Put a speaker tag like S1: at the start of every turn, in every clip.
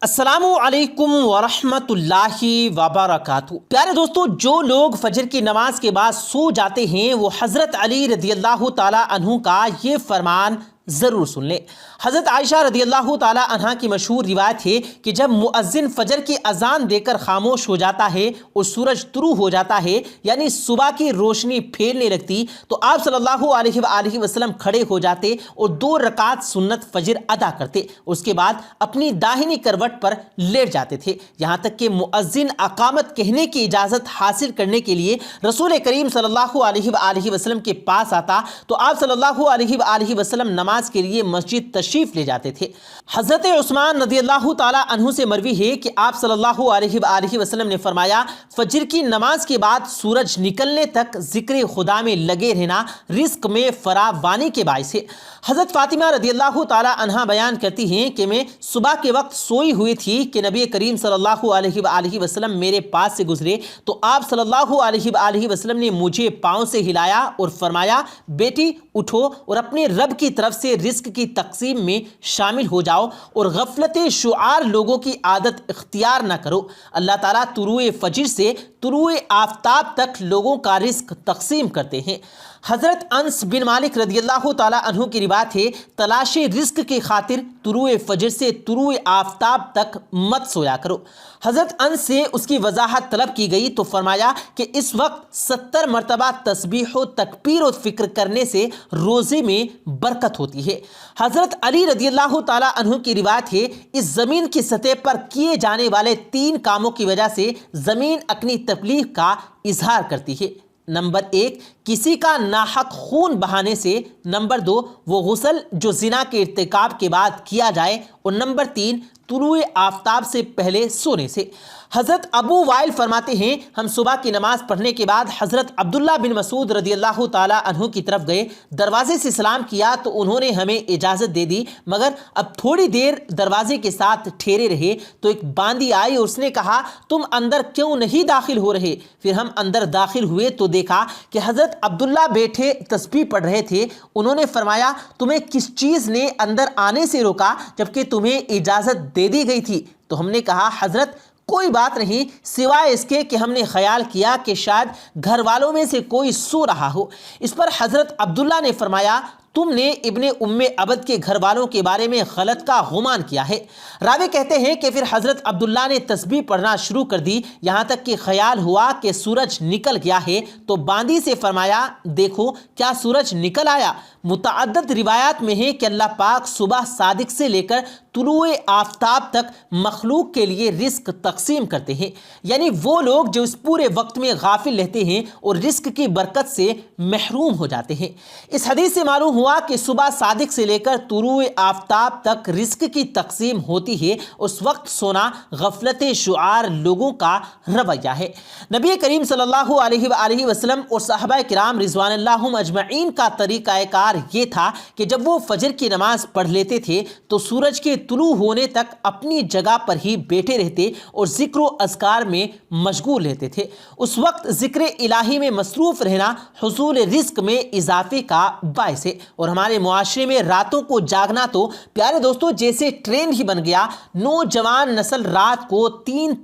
S1: السلام علیکم ورحمۃ اللہ وبرکاتہ۔ پیارے دوستو، جو لوگ فجر کی نماز کے بعد سو جاتے ہیں وہ حضرت علی رضی اللہ تعالی عنہ کا یہ فرمان ضرور سن لیں۔ حضرت عائشہ رضی اللہ تعالی عنہ کی مشہور روایت ہے کہ جب مؤذن فجر کی اذان دے کر خاموش ہو جاتا ہے اور سورج طلوع ہو جاتا ہے، یعنی صبح کی روشنی پھیلنے لگتی، تو آپ صلی اللہ علیہ وآلہ وسلم کھڑے ہو جاتے اور 2 رکعت سنت فجر ادا کرتے۔ اس کے بعد اپنی داہنی کروٹ پر لیٹ جاتے تھے، یہاں تک کہ مؤذن اقامت کہنے کی اجازت حاصل کرنے کے لیے رسول کریم صلی اللہ علیہ وآلہ وسلم کے پاس آتا تو آپ صلی اللہ علیہ وآلہ وسلم نماز کے لیے مسجد تشریف لے جاتے تھے۔ حضرت عثمان رضی اللہ تعالی عنہ سے مروی ہے کہ آپ صلی اللہ علیہ وآلہ وسلم نے فرمایا، فجر کی نماز کے بعد سورج نکلنے تک ذکر خدا میں لگے رہنا رزق میں فراوانی کے باعث ہے۔ حضرت فاطمہ رضی اللہ تعالی عنہ بیان کرتی ہیں کہ میں صبح کے وقت سوئی ہوئی تھی کہ نبی کریم صلی اللہ علیہ وآلہ وسلم میرے پاس سے گزرے تو آپ صلی اللہ علیہ وآلہ وسلم نے مجھے پاؤں سے ہلایا اور فرمایا، بیٹی اٹھو اور اپنے رب کی طرف سے رزق کی تقسیم میں شامل ہو جاؤ اور غفلت شعار لوگوں کی عادت اختیار نہ کرو۔ اللہ تعالیٰ طلوع فجر سے طلوع آفتاب تک لوگوں کا رزق تقسیم کرتے ہیں۔ حضرت انس بن مالک رضی اللہ تعالیٰ عنہ کی روایت ہے، تلاش رزق کی خاطر طلوع فجر سے طلوع آفتاب تک مت سویا کرو۔ حضرت انس سے اس کی وضاحت طلب کی گئی تو فرمایا کہ اس وقت 70 مرتبہ تسبیح و تکبیر و فکر کرنے سے روزے میں برکت ہوتی ہے۔ حضرت علی رضی اللہ تعالیٰ عنہ کی روایت ہے، اس زمین کی سطح پر کیے جانے والے 3 کاموں کی وجہ سے زمین اپنی تکلیف کا اظہار کرتی ہے۔ نمبر 1، کسی کا ناحق خون بہانے سے۔ نمبر 2، وہ غسل جو زنا کے ارتکاب کے بعد کیا جائے۔ اور نمبر 3، طلوع آفتاب سے پہلے سونے سے۔ حضرت ابو وائل فرماتے ہیں، ہم صبح کی نماز پڑھنے کے بعد حضرت عبداللہ بن مسعود رضی اللہ تعالی عنہ کی طرف گئے، دروازے سے سلام کیا تو انہوں نے ہمیں اجازت دے دی، مگر اب تھوڑی دیر دروازے کے ساتھ ٹھہرے رہے تو ایک باندی آئی اور اس نے کہا، تم اندر کیوں نہیں داخل ہو رہے؟ پھر ہم اندر داخل ہوئے تو دیکھا کہ حضرت عبداللہ بیٹھے تسبیح پڑھ رہے تھے۔ انہوں نے فرمایا، تمہیں کس چیز نے اندر آنے سے روکا جبکہ تمہیں اجازت دے دی گئی تھی؟ تو ہم نے کہا، حضرت کوئی بات نہیں سوائے اس کے کہ ہم نے خیال کیا کہ شاید گھر والوں میں سے کوئی سو رہا ہو۔ اس پر حضرت عبداللہ نے فرمایا، تم نے ابن ام عبد کے گھر والوں کے بارے میں غلط کا گمان کیا ہے۔ راوی کہتے ہیں کہ پھر حضرت عبداللہ نے تسبیح پڑھنا شروع کر دی، یہاں تک کہ خیال ہوا کہ سورج نکل گیا ہے تو باندی سے فرمایا، دیکھو کیا سورج نکل آیا؟ متعدد روایات میں ہے کہ اللہ پاک صبح صادق سے لے کر طلوع آفتاب تک مخلوق کے لیے رزق تقسیم کرتے ہیں، یعنی وہ لوگ جو اس پورے وقت میں غافل رہتے ہیں اور رزق کی برکت سے محروم ہو جاتے ہیں۔ اس حدیث سے معلوم ہوا کہ صبح صادق سے لے کر طلوع آفتاب تک رزق کی تقسیم ہوتی ہے، اس وقت سونا غفلت شعار لوگوں کا رویہ ہے۔ نبی کریم صلی اللہ علیہ وآلہ وسلم اور صحابہ کرام رضوان اللہ اجمعین کا طریقہ کار یہ تھا کہ جب وہ فجر کی نماز پڑھ لیتے تھے تو سورج کے طلوع ہونے تک اپنی جگہ پر ہی بیٹھے رہتے اور ذکر و اذکار میں مشغول رہتے تھے۔ اس وقت ذکر الہی میں مصروف رہنا حصول رزق میں اضافے کا باعث ہے، اور ہمارے معاشرے میں راتوں کو جاگنا تو پیارے دوستو جیسے ٹرینڈ ہی بن گیا۔ نوجوان نسل رات کو 3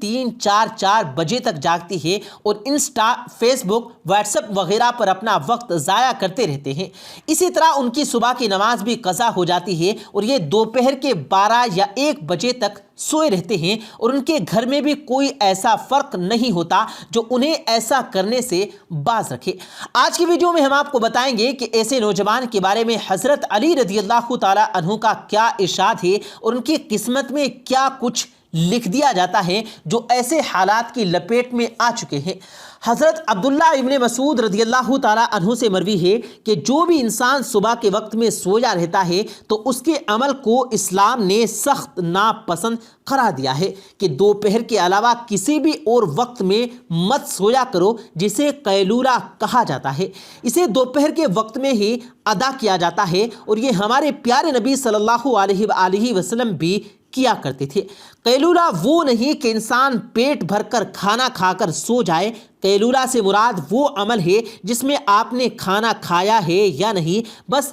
S1: 4 بجے تک جاگتی ہے اور انسٹا، فیس بک، واٹس ایپ وغیرہ پر اپنا وقت ضائع کرتے رہتے ہیں۔ اسی طرح ان کی صبح کی نماز بھی قضا ہو جاتی ہے اور یہ دوپہر کے 12 یا 1 بجے تک سوئے رہتے ہیں، اور ان کے گھر میں بھی کوئی ایسا فرق نہیں ہوتا جو انہیں ایسا کرنے سے باز رکھے۔ آج کی ویڈیو میں ہم آپ کو بتائیں گے کہ ایسے نوجوان کے بارے میں حضرت علی رضی اللہ تعالی عنہ کا کیا ارشاد ہے اور ان کی قسمت میں کیا کچھ لکھ دیا جاتا ہے جو ایسے حالات کی لپیٹ میں آ چکے ہیں۔ حضرت عبداللہ ابن مسعود رضی اللہ تعالی عنہ سے مروی ہے کہ جو بھی انسان صبح کے وقت میں سویا رہتا ہے تو اس کے عمل کو اسلام نے سخت ناپسند قرار دیا ہے کہ دوپہر کے علاوہ کسی بھی اور وقت میں مت سویا کرو، جسے قیلولہ کہا جاتا ہے۔ اسے دوپہر کے وقت میں ہی ادا کیا جاتا ہے اور یہ ہمارے پیارے نبی صلی اللہ علیہ وآلہ وسلم بھی کیا کرتے تھے۔ قیلولہ وہ نہیں کہ انسان پیٹ بھر کر کھانا کھا کر سو جائے۔ قیلولہ سے مراد وہ عمل ہے جس میں آپ نے کھانا کھایا ہے یا نہیں، بس